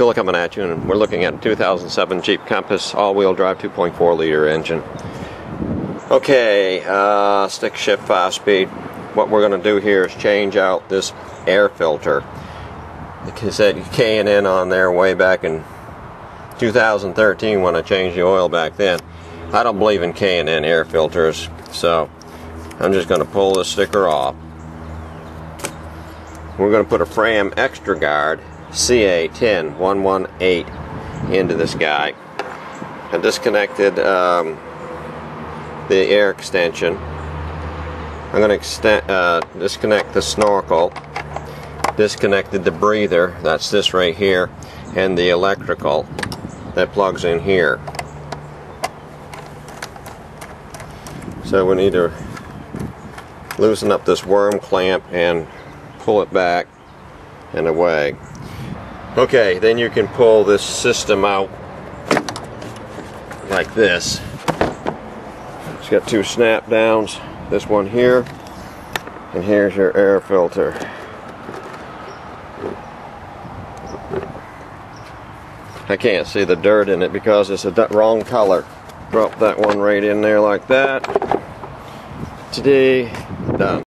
Kula coming at you, and we're looking at a 2007 Jeep Compass all-wheel drive 2.4 liter engine. Okay, stick shift 5-speed. What we're going to do here is change out this air filter. It said K&N on there way back in 2013 when I changed the oil back then. I don't believe in K&N air filters, so I'm just going to pull this sticker off. We're going to put a Fram Extra Guard CA10118 into this guy. I disconnected the air extension. I'm going to disconnect the snorkel, disconnected the breather, that's this right here, and the electrical that plugs in here. So we need to loosen up this worm clamp and pull it back and away. Okay, then you can pull this system out like this. It's got two snap downs, this one here, and here's your air filter. I can't see the dirt in it because it's a wrong color. Drop that one right in there like that. Today, done.